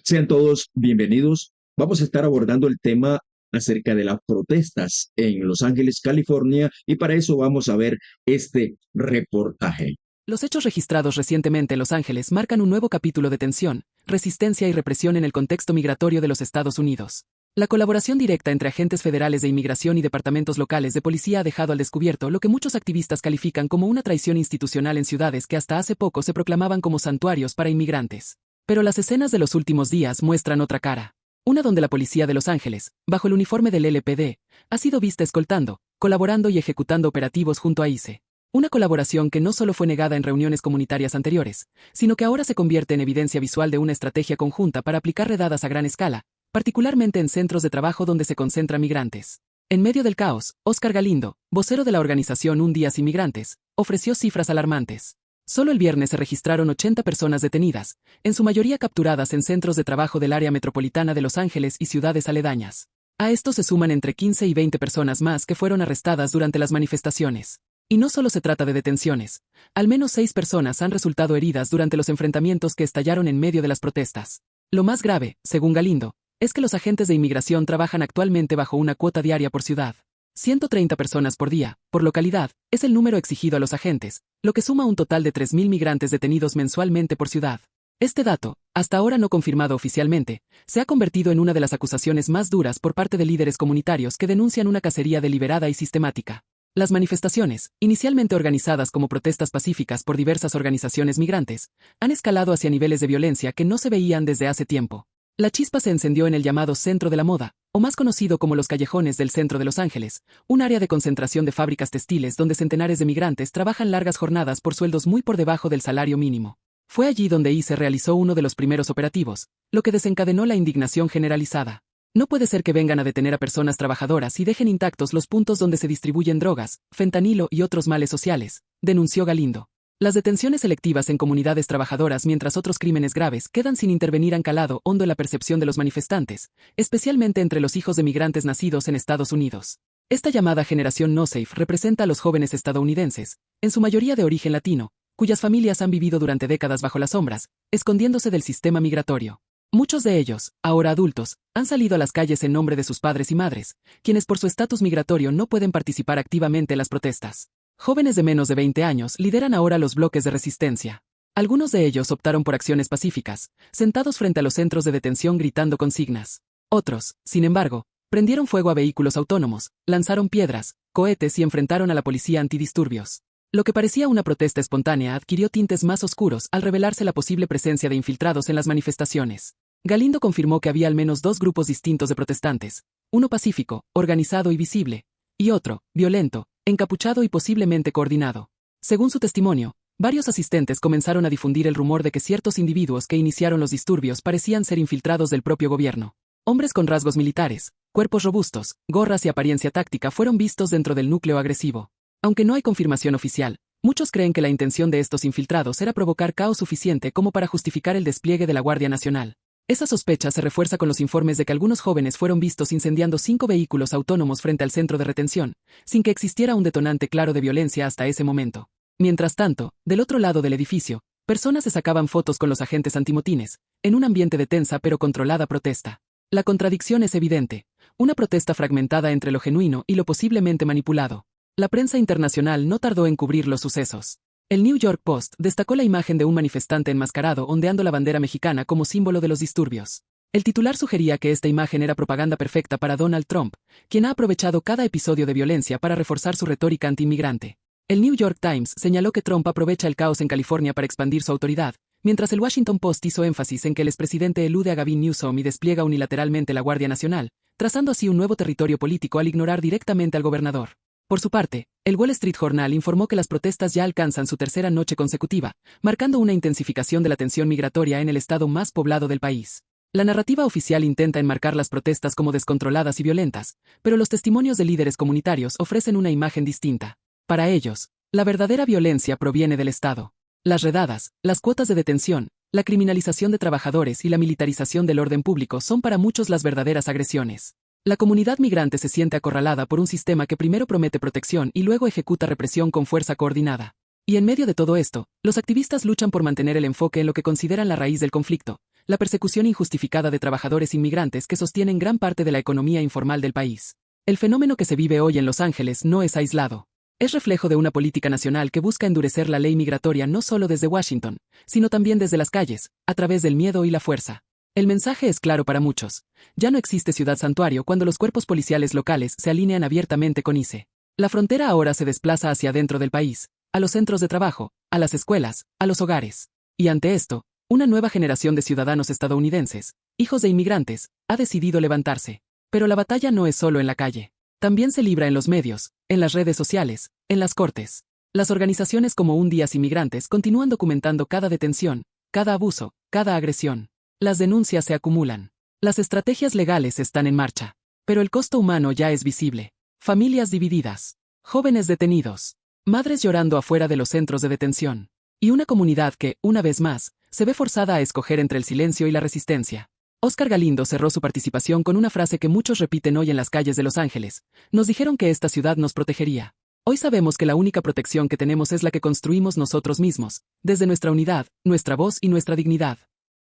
Sean todos bienvenidos. Vamos a estar abordando el tema acerca de las protestas en Los Ángeles, California, y para eso vamos a ver este reportaje. Los hechos registrados recientemente en Los Ángeles marcan un nuevo capítulo de tensión, resistencia y represión en el contexto migratorio de los Estados Unidos. La colaboración directa entre agentes federales de inmigración y departamentos locales de policía ha dejado al descubierto lo que muchos activistas califican como una traición institucional en ciudades que hasta hace poco se proclamaban como santuarios para inmigrantes. Pero las escenas de los últimos días muestran otra cara. Una donde la policía de Los Ángeles, bajo el uniforme del LPD, ha sido vista escoltando, colaborando y ejecutando operativos junto a ICE. Una colaboración que no solo fue negada en reuniones comunitarias anteriores, sino que ahora se convierte en evidencia visual de una estrategia conjunta para aplicar redadas a gran escala, particularmente en centros de trabajo donde se concentran migrantes. En medio del caos, Oscar Galindo, vocero de la organización Un Día Sin Migrantes, ofreció cifras alarmantes. Solo el viernes se registraron 80 personas detenidas, en su mayoría capturadas en centros de trabajo del área metropolitana de Los Ángeles y ciudades aledañas. A esto se suman entre 15 y 20 personas más que fueron arrestadas durante las manifestaciones. Y no solo se trata de detenciones. Al menos 6 personas han resultado heridas durante los enfrentamientos que estallaron en medio de las protestas. Lo más grave, según Galindo, es que los agentes de inmigración trabajan actualmente bajo una cuota diaria por ciudad. 130 personas por día, por localidad, es el número exigido a los agentes, lo que suma un total de 3.000 migrantes detenidos mensualmente por ciudad. Este dato, hasta ahora no confirmado oficialmente, se ha convertido en una de las acusaciones más duras por parte de líderes comunitarios que denuncian una cacería deliberada y sistemática. Las manifestaciones, inicialmente organizadas como protestas pacíficas por diversas organizaciones migrantes, han escalado hacia niveles de violencia que no se veían desde hace tiempo. La chispa se encendió en el llamado Centro de la Moda, o más conocido como los callejones del centro de Los Ángeles, un área de concentración de fábricas textiles donde centenares de migrantes trabajan largas jornadas por sueldos muy por debajo del salario mínimo. Fue allí donde ICE realizó uno de los primeros operativos, lo que desencadenó la indignación generalizada. No puede ser que vengan a detener a personas trabajadoras y dejen intactos los puntos donde se distribuyen drogas, fentanilo y otros males sociales, denunció Galindo. Las detenciones selectivas en comunidades trabajadoras mientras otros crímenes graves quedan sin intervenir han calado hondo en la percepción de los manifestantes, especialmente entre los hijos de migrantes nacidos en Estados Unidos. Esta llamada generación no safe representa a los jóvenes estadounidenses, en su mayoría de origen latino, cuyas familias han vivido durante décadas bajo las sombras, escondiéndose del sistema migratorio. Muchos de ellos, ahora adultos, han salido a las calles en nombre de sus padres y madres, quienes por su estatus migratorio no pueden participar activamente en las protestas. Jóvenes de menos de 20 años lideran ahora los bloques de resistencia. Algunos de ellos optaron por acciones pacíficas, sentados frente a los centros de detención gritando consignas. Otros, sin embargo, prendieron fuego a vehículos autónomos, lanzaron piedras, cohetes y enfrentaron a la policía antidisturbios. Lo que parecía una protesta espontánea adquirió tintes más oscuros al revelarse la posible presencia de infiltrados en las manifestaciones. Galindo confirmó que había al menos 2 grupos distintos de protestantes, uno pacífico, organizado y visible, y otro, violento, encapuchado y posiblemente coordinado. Según su testimonio, varios asistentes comenzaron a difundir el rumor de que ciertos individuos que iniciaron los disturbios parecían ser infiltrados del propio gobierno. Hombres con rasgos militares, cuerpos robustos, gorras y apariencia táctica fueron vistos dentro del núcleo agresivo. Aunque no hay confirmación oficial, muchos creen que la intención de estos infiltrados era provocar caos suficiente como para justificar el despliegue de la Guardia Nacional. Esa sospecha se refuerza con los informes de que algunos jóvenes fueron vistos incendiando 5 vehículos autónomos frente al centro de retención, sin que existiera un detonante claro de violencia hasta ese momento. Mientras tanto, del otro lado del edificio, personas se sacaban fotos con los agentes antimotines, en un ambiente de tensa pero controlada protesta. La contradicción es evidente, una protesta fragmentada entre lo genuino y lo posiblemente manipulado. La prensa internacional no tardó en cubrir los sucesos. El New York Post destacó la imagen de un manifestante enmascarado ondeando la bandera mexicana como símbolo de los disturbios. El titular sugería que esta imagen era propaganda perfecta para Donald Trump, quien ha aprovechado cada episodio de violencia para reforzar su retórica antiinmigrante. El New York Times señaló que Trump aprovecha el caos en California para expandir su autoridad, mientras el Washington Post hizo énfasis en que el expresidente elude a Gavin Newsom y despliega unilateralmente la Guardia Nacional, trazando así un nuevo territorio político al ignorar directamente al gobernador. Por su parte, el Wall Street Journal informó que las protestas ya alcanzan su tercera noche consecutiva, marcando una intensificación de la tensión migratoria en el estado más poblado del país. La narrativa oficial intenta enmarcar las protestas como descontroladas y violentas, pero los testimonios de líderes comunitarios ofrecen una imagen distinta. Para ellos, la verdadera violencia proviene del Estado. Las redadas, las cuotas de detención, la criminalización de trabajadores y la militarización del orden público son para muchos las verdaderas agresiones. La comunidad migrante se siente acorralada por un sistema que primero promete protección y luego ejecuta represión con fuerza coordinada. Y en medio de todo esto, los activistas luchan por mantener el enfoque en lo que consideran la raíz del conflicto, la persecución injustificada de trabajadores inmigrantes que sostienen gran parte de la economía informal del país. El fenómeno que se vive hoy en Los Ángeles no es aislado. Es reflejo de una política nacional que busca endurecer la ley migratoria no solo desde Washington, sino también desde las calles, a través del miedo y la fuerza. El mensaje es claro para muchos. Ya no existe ciudad santuario cuando los cuerpos policiales locales se alinean abiertamente con ICE. La frontera ahora se desplaza hacia dentro del país, a los centros de trabajo, a las escuelas, a los hogares. Y ante esto, una nueva generación de ciudadanos estadounidenses, hijos de inmigrantes, ha decidido levantarse. Pero la batalla no es solo en la calle. También se libra en los medios, en las redes sociales, en las cortes. Las organizaciones como Un Día Sin Migrantes continúan documentando cada detención, cada abuso, cada agresión. Las denuncias se acumulan. Las estrategias legales están en marcha. Pero el costo humano ya es visible. Familias divididas. Jóvenes detenidos. Madres llorando afuera de los centros de detención. Y una comunidad que, una vez más, se ve forzada a escoger entre el silencio y la resistencia. Oscar Galindo cerró su participación con una frase que muchos repiten hoy en las calles de Los Ángeles. Nos dijeron que esta ciudad nos protegería. Hoy sabemos que la única protección que tenemos es la que construimos nosotros mismos, desde nuestra unidad, nuestra voz y nuestra dignidad.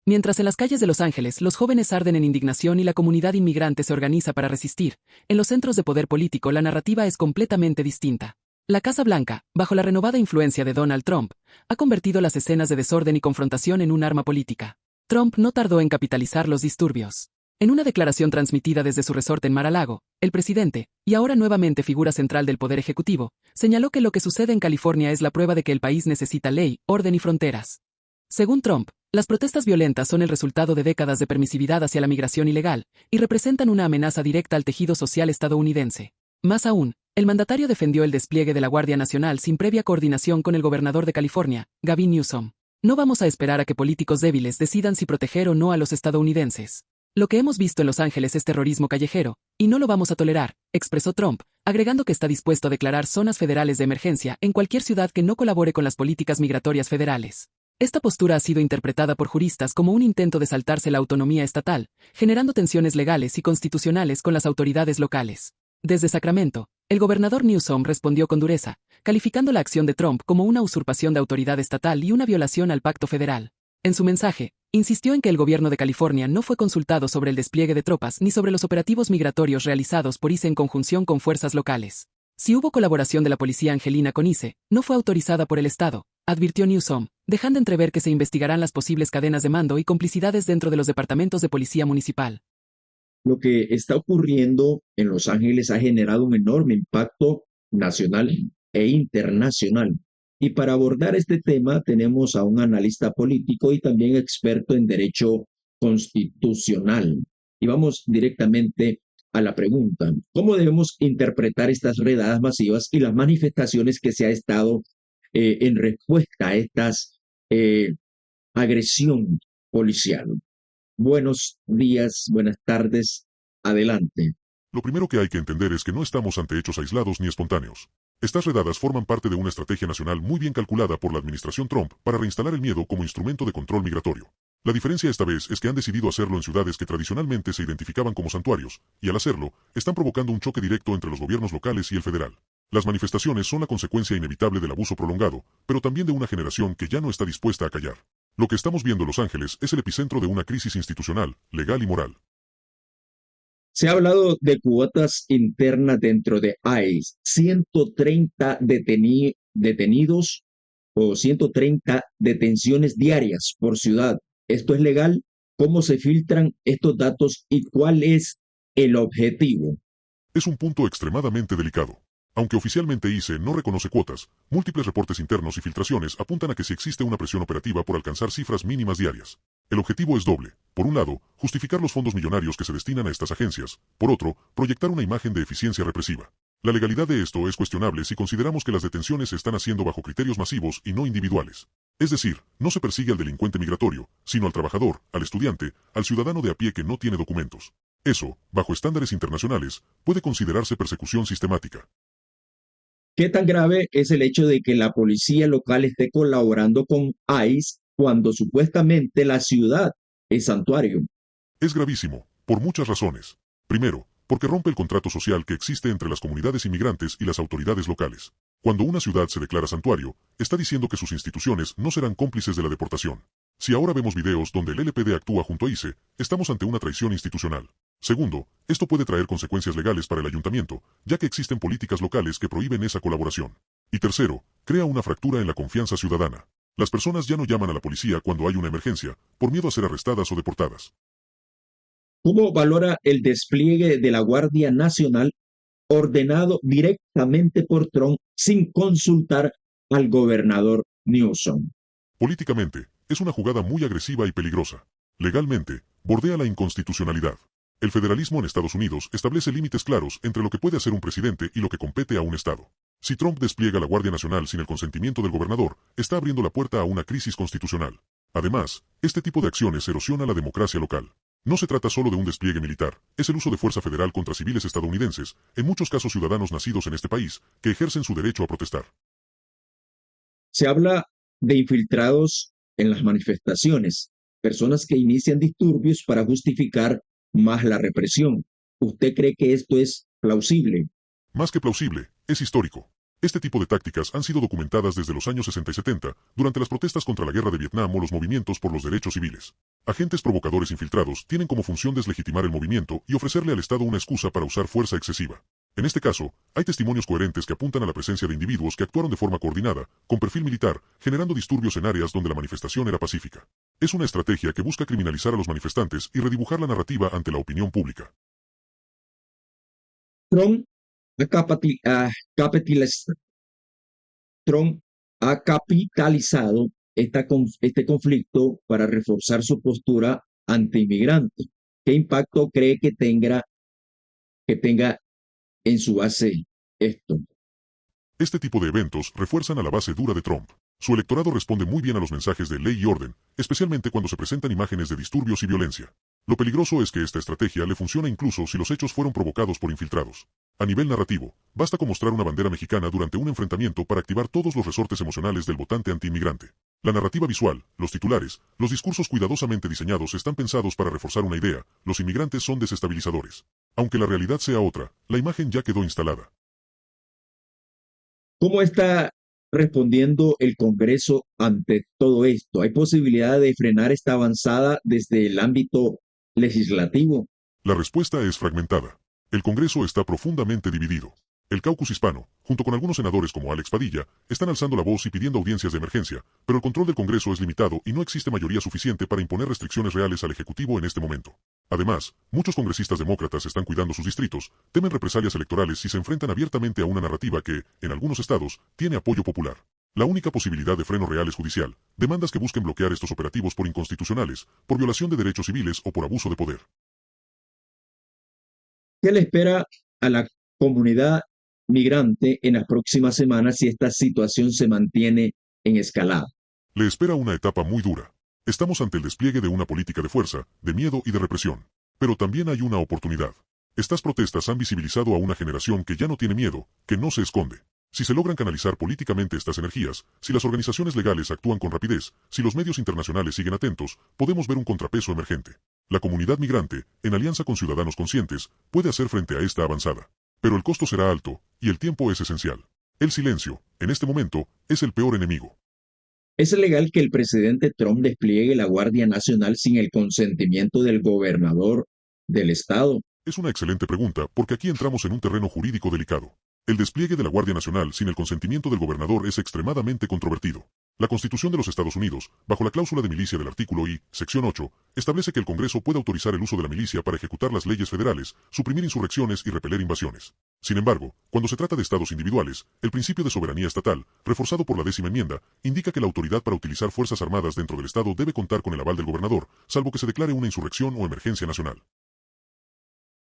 Mientras en las calles de Los Ángeles los jóvenes arden en indignación y la comunidad inmigrante se organiza para resistir, en los centros de poder político la narrativa es completamente distinta. La Casa Blanca, bajo la renovada influencia de Donald Trump, ha convertido las escenas de desorden y confrontación en un arma política. Trump no tardó en capitalizar los disturbios. En una declaración transmitida desde su resort en Mar-a-Lago, el presidente, y ahora nuevamente figura central del Poder Ejecutivo, señaló que lo que sucede en California es la prueba de que el país necesita ley, orden y fronteras. Según Trump, las protestas violentas son el resultado de décadas de permisividad hacia la migración ilegal, y representan una amenaza directa al tejido social estadounidense. Más aún, el mandatario defendió el despliegue de la Guardia Nacional sin previa coordinación con el gobernador de California, Gavin Newsom. No vamos a esperar a que políticos débiles decidan si proteger o no a los estadounidenses. Lo que hemos visto en Los Ángeles es terrorismo callejero, y no lo vamos a tolerar, expresó Trump, agregando que está dispuesto a declarar zonas federales de emergencia en cualquier ciudad que no colabore con las políticas migratorias federales. Esta postura ha sido interpretada por juristas como un intento de saltarse la autonomía estatal, generando tensiones legales y constitucionales con las autoridades locales. Desde Sacramento, el gobernador Newsom respondió con dureza, calificando la acción de Trump como una usurpación de autoridad estatal y una violación al pacto federal. En su mensaje, insistió en que el gobierno de California no fue consultado sobre el despliegue de tropas ni sobre los operativos migratorios realizados por ICE en conjunción con fuerzas locales. Si hubo colaboración de la policía angelina con ICE, no fue autorizada por el Estado, advirtió Newsom, dejando entrever que se investigarán las posibles cadenas de mando y complicidades dentro de los departamentos de policía municipal. Lo que está ocurriendo en Los Ángeles ha generado un enorme impacto nacional e internacional. Y para abordar este tema tenemos a un analista político y también experto en derecho constitucional. Y vamos directamente a la pregunta: ¿cómo debemos interpretar estas redadas masivas y las manifestaciones que se ha estado en respuesta a estas agresión policial? Buenos días, buenas tardes, adelante. Lo primero que hay que entender es que no estamos ante hechos aislados ni espontáneos. Estas redadas forman parte de una estrategia nacional muy bien calculada por la administración Trump para reinstalar el miedo como instrumento de control migratorio. La diferencia esta vez es que han decidido hacerlo en ciudades que tradicionalmente se identificaban como santuarios, y al hacerlo, están provocando un choque directo entre los gobiernos locales y el federal. Las manifestaciones son la consecuencia inevitable del abuso prolongado, pero también de una generación que ya no está dispuesta a callar. Lo que estamos viendo en Los Ángeles es el epicentro de una crisis institucional, legal y moral. Se ha hablado de cuotas internas dentro de ICE, 130 detenidos o 130 detenciones diarias por ciudad. ¿Esto es legal? ¿Cómo se filtran estos datos y cuál es el objetivo? Es un punto extremadamente delicado. Aunque oficialmente ICE no reconoce cuotas, múltiples reportes internos y filtraciones apuntan a que sí existe una presión operativa por alcanzar cifras mínimas diarias. El objetivo es doble. Por un lado, justificar los fondos millonarios que se destinan a estas agencias. Por otro, proyectar una imagen de eficiencia represiva. La legalidad de esto es cuestionable si consideramos que las detenciones se están haciendo bajo criterios masivos y no individuales. Es decir, no se persigue al delincuente migratorio, sino al trabajador, al estudiante, al ciudadano de a pie que no tiene documentos. Eso, bajo estándares internacionales, puede considerarse persecución sistemática. ¿Qué tan grave es el hecho de que la policía local esté colaborando con ICE cuando supuestamente la ciudad es santuario? Es gravísimo, por muchas razones. Primero, porque rompe el contrato social que existe entre las comunidades inmigrantes y las autoridades locales. Cuando una ciudad se declara santuario, está diciendo que sus instituciones no serán cómplices de la deportación. Si ahora vemos videos donde el LPD actúa junto a ICE, estamos ante una traición institucional. Segundo, esto puede traer consecuencias legales para el ayuntamiento, ya que existen políticas locales que prohíben esa colaboración. Y tercero, crea una fractura en la confianza ciudadana. Las personas ya no llaman a la policía cuando hay una emergencia, por miedo a ser arrestadas o deportadas. ¿Cómo valora el despliegue de la Guardia Nacional ordenado directamente por Trump sin consultar al gobernador Newsom? Políticamente, es una jugada muy agresiva y peligrosa. Legalmente, bordea la inconstitucionalidad. El federalismo en Estados Unidos establece límites claros entre lo que puede hacer un presidente y lo que compete a un Estado. Si Trump despliega la Guardia Nacional sin el consentimiento del gobernador, está abriendo la puerta a una crisis constitucional. Además, este tipo de acciones erosiona la democracia local. No se trata solo de un despliegue militar, es el uso de fuerza federal contra civiles estadounidenses, en muchos casos ciudadanos nacidos en este país, que ejercen su derecho a protestar. Se habla de infiltrados en las manifestaciones, personas que inician disturbios para justificar más la represión. ¿Usted cree que esto es plausible? Más que plausible, es histórico. Este tipo de tácticas han sido documentadas desde los años 60 y 70, durante las protestas contra la guerra de Vietnam o los movimientos por los derechos civiles. Agentes provocadores infiltrados tienen como función deslegitimar el movimiento y ofrecerle al Estado una excusa para usar fuerza excesiva. En este caso, hay testimonios coherentes que apuntan a la presencia de individuos que actuaron de forma coordinada, con perfil militar, generando disturbios en áreas donde la manifestación era pacífica. Es una estrategia que busca criminalizar a los manifestantes y redibujar la narrativa ante la opinión pública. Trump ha, Trump ha capitalizado este conflicto para reforzar su postura anti-inmigrante. ¿Qué impacto cree que tenga en su base esto? Este tipo de eventos refuerzan a la base dura de Trump. Su electorado responde muy bien a los mensajes de ley y orden, especialmente cuando se presentan imágenes de disturbios y violencia. Lo peligroso es que esta estrategia le funciona incluso si los hechos fueron provocados por infiltrados. A nivel narrativo, basta con mostrar una bandera mexicana durante un enfrentamiento para activar todos los resortes emocionales del votante antiinmigrante. La narrativa visual, los titulares, los discursos cuidadosamente diseñados están pensados para reforzar una idea: los inmigrantes son desestabilizadores. Aunque la realidad sea otra, la imagen ya quedó instalada. ¿Cómo está respondiendo el Congreso ante todo esto? ¿Hay posibilidad de frenar esta avanzada desde el ámbito legislativo? La respuesta es fragmentada. El Congreso está profundamente dividido. El caucus hispano, junto con algunos senadores como Alex Padilla, están alzando la voz y pidiendo audiencias de emergencia, pero el control del Congreso es limitado y no existe mayoría suficiente para imponer restricciones reales al Ejecutivo en este momento. Además, muchos congresistas demócratas están cuidando sus distritos, temen represalias electorales si se enfrentan abiertamente a una narrativa que, en algunos estados, tiene apoyo popular. La única posibilidad de freno real es judicial, demandas que busquen bloquear estos operativos por inconstitucionales, por violación de derechos civiles o por abuso de poder. ¿Qué le espera a la comunidad migrante en las próximas semanas si esta situación se mantiene en escalada? Le espera una etapa muy dura. Estamos ante el despliegue de una política de fuerza, de miedo y de represión. Pero también hay una oportunidad. Estas protestas han visibilizado a una generación que ya no tiene miedo, que no se esconde. Si se logran canalizar políticamente estas energías, si las organizaciones legales actúan con rapidez, si los medios internacionales siguen atentos, podemos ver un contrapeso emergente. La comunidad migrante, en alianza con ciudadanos conscientes, puede hacer frente a esta avanzada. Pero el costo será alto, y el tiempo es esencial. El silencio, en este momento, es el peor enemigo. ¿Es legal que el presidente Trump despliegue la Guardia Nacional sin el consentimiento del gobernador del estado? Es una excelente pregunta porque aquí entramos en un terreno jurídico delicado. El despliegue de la Guardia Nacional sin el consentimiento del gobernador es extremadamente controvertido. La Constitución de los Estados Unidos, bajo la cláusula de milicia del artículo I, sección 8, establece que el Congreso puede autorizar el uso de la milicia para ejecutar las leyes federales, suprimir insurrecciones y repeler invasiones. Sin embargo, cuando se trata de estados individuales, el principio de soberanía estatal, reforzado por la 10ª enmienda, indica que la autoridad para utilizar fuerzas armadas dentro del estado debe contar con el aval del gobernador, salvo que se declare una insurrección o emergencia nacional.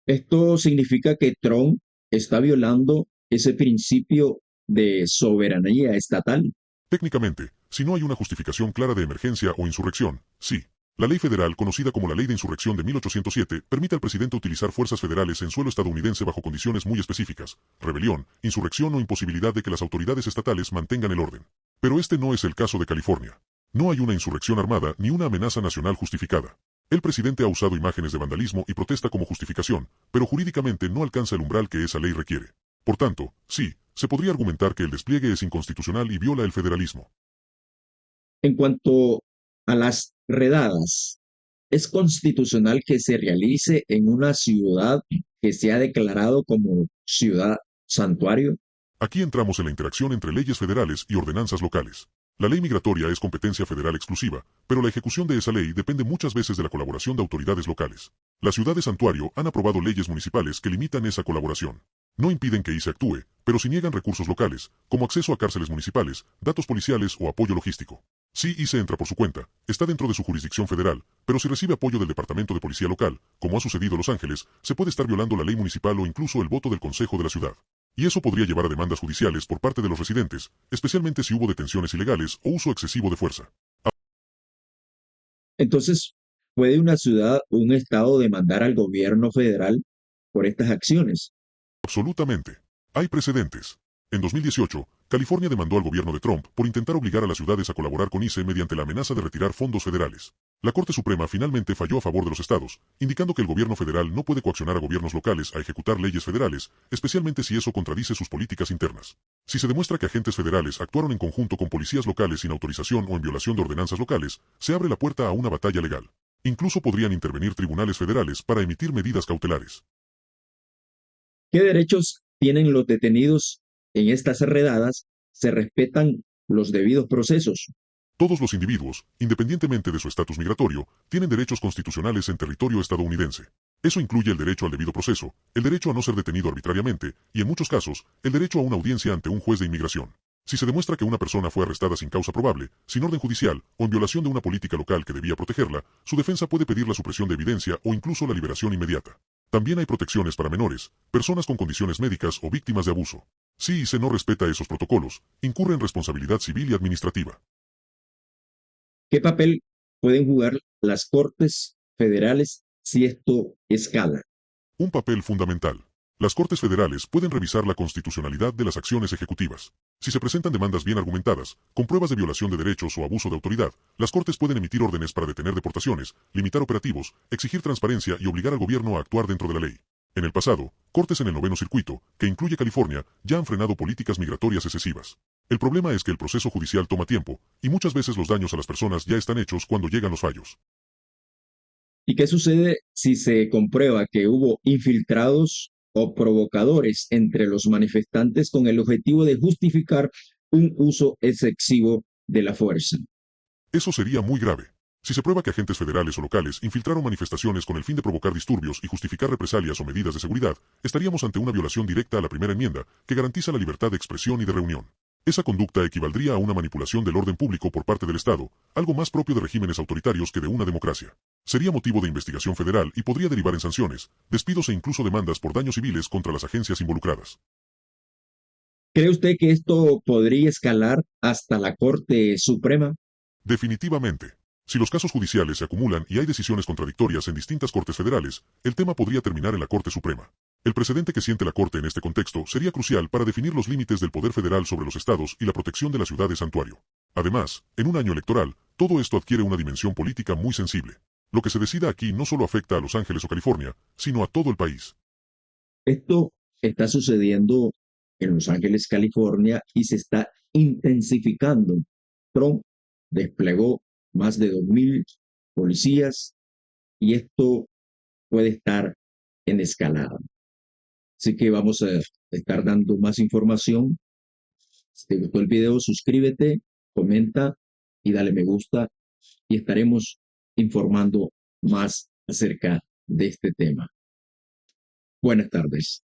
Esto significa que Trump está violando ese principio de soberanía estatal. Técnicamente, si no hay una justificación clara de emergencia o insurrección, sí. La ley federal, conocida como la Ley de Insurrección de 1807, permite al presidente utilizar fuerzas federales en suelo estadounidense bajo condiciones muy específicas: rebelión, insurrección o imposibilidad de que las autoridades estatales mantengan el orden. Pero este no es el caso de California. No hay una insurrección armada ni una amenaza nacional justificada. El presidente ha usado imágenes de vandalismo y protesta como justificación, pero jurídicamente no alcanza el umbral que esa ley requiere. Por tanto, sí, se podría argumentar que el despliegue es inconstitucional y viola el federalismo. En cuanto a las redadas. ¿Es constitucional que se realice en una ciudad que se ha declarado como ciudad santuario? Aquí entramos en la interacción entre leyes federales y ordenanzas locales. La ley migratoria es competencia federal exclusiva, pero la ejecución de esa ley depende muchas veces de la colaboración de autoridades locales. Las ciudades santuario han aprobado leyes municipales que limitan esa colaboración. No impiden que ICE actúe, pero si niegan recursos locales, como acceso a cárceles municipales, datos policiales o apoyo logístico. Si ICE entra por su cuenta, está dentro de su jurisdicción federal, pero si recibe apoyo del Departamento de Policía Local, como ha sucedido en Los Ángeles, se puede estar violando la ley municipal o incluso el voto del Consejo de la ciudad. Y eso podría llevar a demandas judiciales por parte de los residentes, especialmente si hubo detenciones ilegales o uso excesivo de fuerza. Entonces, ¿puede una ciudad o un estado demandar al gobierno federal por estas acciones? Absolutamente. Hay precedentes. En 2018, California demandó al gobierno de Trump por intentar obligar a las ciudades a colaborar con ICE mediante la amenaza de retirar fondos federales. La Corte Suprema finalmente falló a favor de los estados, indicando que el gobierno federal no puede coaccionar a gobiernos locales a ejecutar leyes federales, especialmente si eso contradice sus políticas internas. Si se demuestra que agentes federales actuaron en conjunto con policías locales sin autorización o en violación de ordenanzas locales, se abre la puerta a una batalla legal. Incluso podrían intervenir tribunales federales para emitir medidas cautelares. ¿Qué derechos tienen los detenidos en estas redadas? ¿Se respetan los debidos procesos? Todos los individuos, independientemente de su estatus migratorio, tienen derechos constitucionales en territorio estadounidense. Eso incluye el derecho al debido proceso, el derecho a no ser detenido arbitrariamente y, en muchos casos, el derecho a una audiencia ante un juez de inmigración. Si se demuestra que una persona fue arrestada sin causa probable, sin orden judicial o en violación de una política local que debía protegerla, su defensa puede pedir la supresión de evidencia o incluso la liberación inmediata. También hay protecciones para menores, personas con condiciones médicas o víctimas de abuso. Si se no respeta esos protocolos, incurre en responsabilidad civil y administrativa. ¿Qué papel pueden jugar las cortes federales si esto escala? Un papel fundamental. Las Cortes Federales pueden revisar la constitucionalidad de las acciones ejecutivas. Si se presentan demandas bien argumentadas, con pruebas de violación de derechos o abuso de autoridad, las Cortes pueden emitir órdenes para detener deportaciones, limitar operativos, exigir transparencia y obligar al gobierno a actuar dentro de la ley. En el pasado, cortes en el noveno circuito, que incluye California, ya han frenado políticas migratorias excesivas. El problema es que el proceso judicial toma tiempo, y muchas veces los daños a las personas ya están hechos cuando llegan los fallos. ¿Y qué sucede si se comprueba que hubo infiltrados o provocadores entre los manifestantes con el objetivo de justificar un uso excesivo de la fuerza? Eso sería muy grave. Si se prueba que agentes federales o locales infiltraron manifestaciones con el fin de provocar disturbios y justificar represalias o medidas de seguridad, estaríamos ante una violación directa a la primera enmienda, que garantiza la libertad de expresión y de reunión. Esa conducta equivaldría a una manipulación del orden público por parte del Estado, algo más propio de regímenes autoritarios que de una democracia. Sería motivo de investigación federal y podría derivar en sanciones, despidos e incluso demandas por daños civiles contra las agencias involucradas. ¿Cree usted que esto podría escalar hasta la Corte Suprema? Definitivamente. Si los casos judiciales se acumulan y hay decisiones contradictorias en distintas cortes federales, el tema podría terminar en la Corte Suprema. El precedente que siente la Corte en este contexto sería crucial para definir los límites del poder federal sobre los estados y la protección de la ciudad de santuario. Además, en un año electoral, todo esto adquiere una dimensión política muy sensible. Lo que se decida aquí no solo afecta a Los Ángeles o California, sino a todo el país. Esto está sucediendo en Los Ángeles, California, y se está intensificando. Trump desplegó más de 2.000 policías y esto puede estar en escalada. Así que vamos a estar dando más información. Si te gustó el video, suscríbete, comenta y dale me gusta y estaremos informando más acerca de este tema. Buenas tardes.